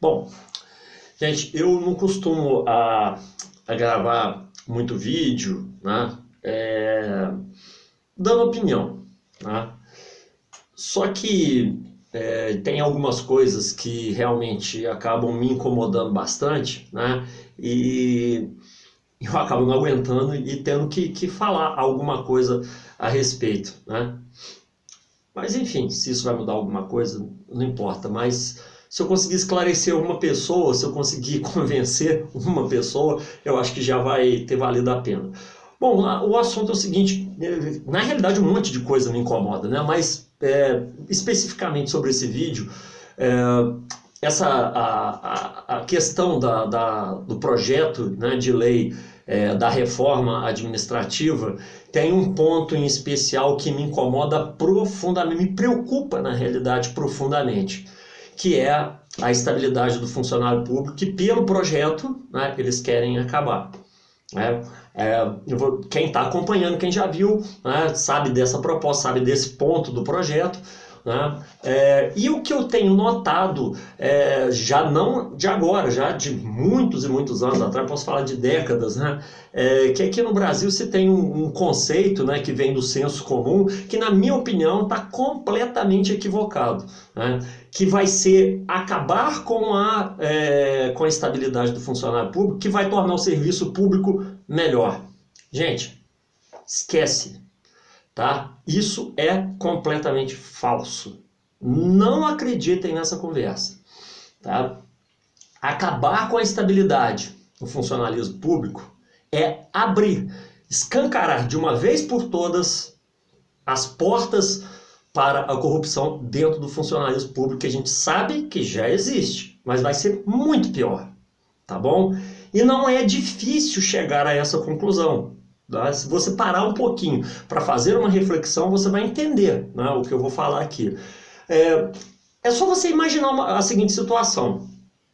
Bom, gente, eu não costumo a gravar muito vídeo, né? Dando opinião, né? Só que tem algumas coisas que realmente acabam me incomodando bastante, né? E eu acabo não aguentando e tendo que falar alguma coisa a respeito, né? Mas enfim, se isso vai mudar alguma coisa, não importa. Mas se eu conseguir esclarecer uma pessoa, se eu conseguir convencer uma pessoa, eu acho que já vai ter valido a pena. Bom, o assunto é o seguinte, na realidade um monte de coisa me incomoda, né? Mas especificamente sobre esse vídeo, é, a questão do projeto, né, de lei da reforma administrativa tem um ponto em especial que me incomoda profundamente, me preocupa na realidade profundamente, que é a estabilidade do funcionário público, que pelo projeto, né, eles querem acabar. Quem está acompanhando, quem já viu, né, sabe dessa proposta, sabe desse ponto do projeto, né? E o que eu tenho notado, já não de agora, já de muitos e muitos anos atrás, posso falar de décadas, né? Que aqui no Brasil se tem um conceito, né, que vem do senso comum, que na minha opinião está completamente equivocado, né? Que vai ser acabar com a estabilidade do funcionário público, que vai tornar o serviço público melhor. Gente, esquece. Tá? Isso é completamente falso. Não acreditem nessa conversa. Tá? Acabar com a estabilidade do funcionalismo público é abrir, escancarar de uma vez por todas as portas para a corrupção dentro do funcionalismo público, que a gente sabe que já existe, mas vai ser muito pior. Tá bom? E não é difícil chegar a essa conclusão. Se você parar um pouquinho para fazer uma reflexão, você vai entender, né, o que eu vou falar aqui. É só você imaginar a seguinte situação.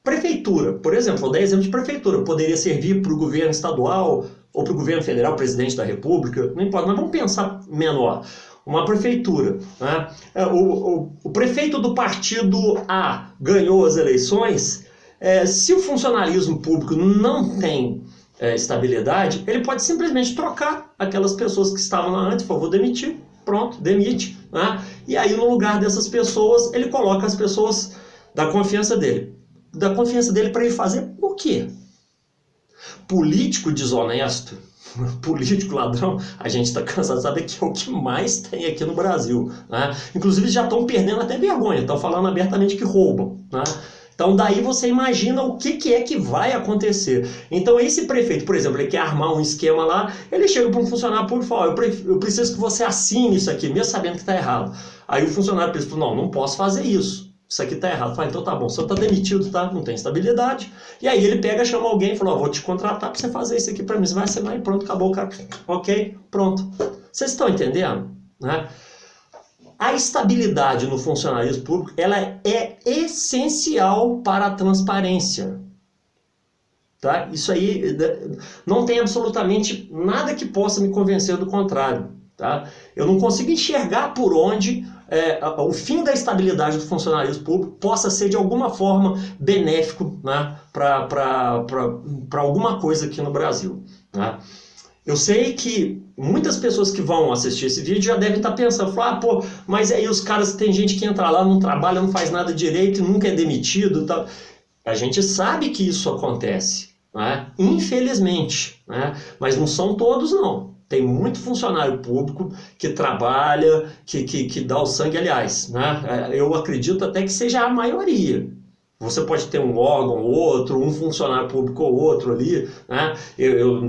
Prefeitura, por exemplo, vou dar exemplo de prefeitura, poderia servir para o governo estadual ou para o governo federal, presidente da república, não importa, mas vamos pensar menor. Uma prefeitura, né? O prefeito do partido A ganhou as eleições, se o funcionalismo público não tem estabilidade, ele pode simplesmente trocar aquelas pessoas que estavam lá antes, vou demitir, pronto, demite, né? E aí no lugar dessas pessoas, ele coloca as pessoas da confiança dele. Da confiança dele para ele fazer o quê? Político desonesto, político ladrão, a gente está cansado de saber que é o que mais tem aqui no Brasil, né? Inclusive já estão perdendo até vergonha, estão falando abertamente que roubam, né? Então daí você imagina o que é que vai acontecer. Então esse prefeito, por exemplo, ele quer armar um esquema lá, ele chega para um funcionário público e fala, eu preciso que você assine isso aqui, mesmo sabendo que está errado. Aí o funcionário pensa, não posso fazer isso. Isso aqui está errado. Fala, então tá bom, você está demitido, tá? Não tem estabilidade. E aí ele pega, chama alguém e fala, vou te contratar para você fazer isso aqui para mim. Você vai assinar e pronto, acabou o cara. Ok, pronto. Vocês estão entendendo? Né? A estabilidade no funcionalismo público, ela é essencial para a transparência. Tá? Isso aí não tem absolutamente nada que possa me convencer do contrário. Tá? Eu não consigo enxergar por onde o fim da estabilidade do funcionalismo público possa ser de alguma forma benéfico, né, para alguma coisa aqui no Brasil. Né? Eu sei que muitas pessoas que vão assistir esse vídeo já devem estar pensando, mas aí os caras, tem gente que entra lá, não trabalha, não faz nada direito e nunca é demitido. Tá? A gente sabe que isso acontece, né? Infelizmente, né? Mas não são todos não. Tem muito funcionário público que trabalha, que dá o sangue, aliás, né? Eu acredito até que seja a maioria. Você pode ter um órgão ou outro, um funcionário público ou outro ali, né?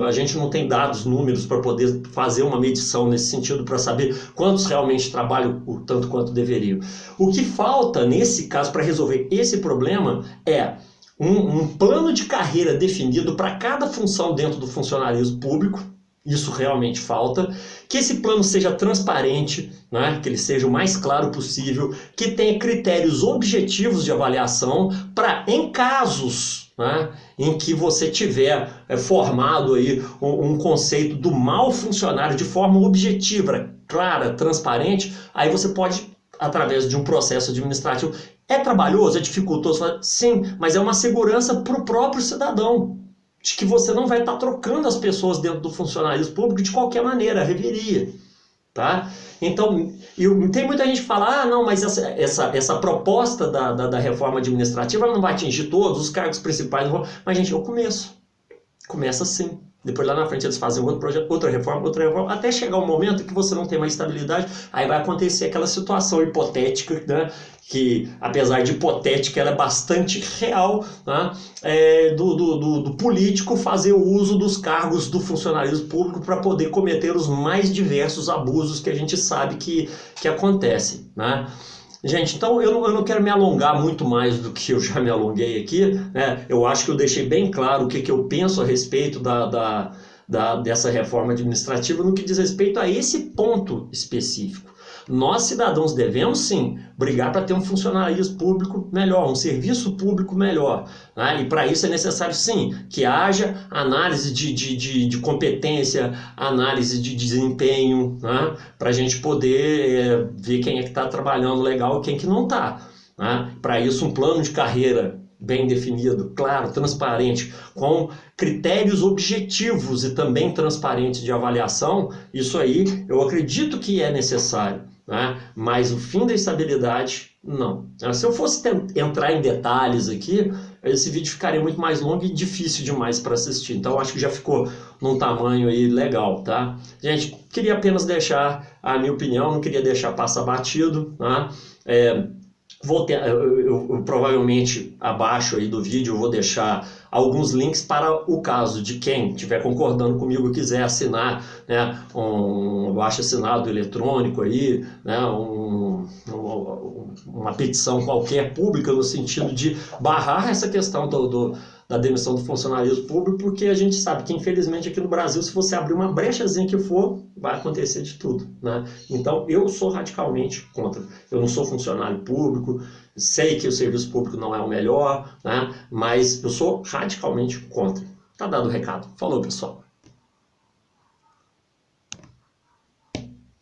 A gente não tem dados, números para poder fazer uma medição nesse sentido para saber quantos realmente trabalham o tanto quanto deveriam. O que falta nesse caso para resolver esse problema é um plano de carreira definido para cada função dentro do funcionalismo público. Isso realmente falta, que esse plano seja transparente, né? Que ele seja o mais claro possível, que tenha critérios objetivos de avaliação para, em casos, né, em que você tiver formado aí um conceito do mau funcionário de forma objetiva, clara, transparente, aí você pode, através de um processo administrativo, É trabalhoso, é dificultoso? Sim, mas é uma segurança para o próprio cidadão, de que você não vai estar trocando as pessoas dentro do funcionalismo público de qualquer maneira, reveria. Tá? Então, tem muita gente que fala, não, mas essa proposta da reforma administrativa ela não vai atingir todos os cargos principais. Mas, gente, é o começo. Começa assim. Depois lá na frente eles fazem outro projeto, outra reforma, até chegar um momento que você não tem mais estabilidade, aí vai acontecer aquela situação hipotética, né, que apesar de hipotética ela é bastante real, né, do político fazer o uso dos cargos do funcionalismo público para poder cometer os mais diversos abusos que a gente sabe que acontecem, né? Gente, então eu não quero me alongar muito mais do que eu já me alonguei aqui, né? Eu acho que eu deixei bem claro o que eu penso a respeito dessa reforma administrativa no que diz respeito a esse ponto específico. Nós, cidadãos, devemos sim brigar para ter um funcionalismo público melhor, um serviço público melhor, né? E para isso é necessário sim que haja análise de competência, análise de desempenho, né? Para a gente poder ver quem é que está trabalhando legal e quem que não está, né? Para isso, um plano de carreira bem definido, claro, transparente, com critérios objetivos e também transparentes de avaliação, isso aí eu acredito que é necessário, né? Mas o fim da estabilidade, não. Se eu fosse entrar em detalhes aqui, esse vídeo ficaria muito mais longo e difícil demais para assistir, então acho que já ficou num tamanho aí legal, tá? Gente, queria apenas deixar a minha opinião, não queria deixar passar batido, tá? Eu provavelmente abaixo aí do vídeo eu vou deixar alguns links para o caso de quem estiver concordando comigo e quiser assinar, né, um abaixo assinado eletrônico aí, né, uma petição qualquer pública no sentido de barrar essa questão da demissão do funcionalismo público, porque a gente sabe que infelizmente aqui no Brasil, se você abrir uma brechazinha que for, vai acontecer de tudo, né? Então eu sou radicalmente contra. Eu não sou funcionário público, sei que o serviço público não é o melhor, né? Mas eu sou radicalmente contra. Tá dado o recado. Falou, pessoal.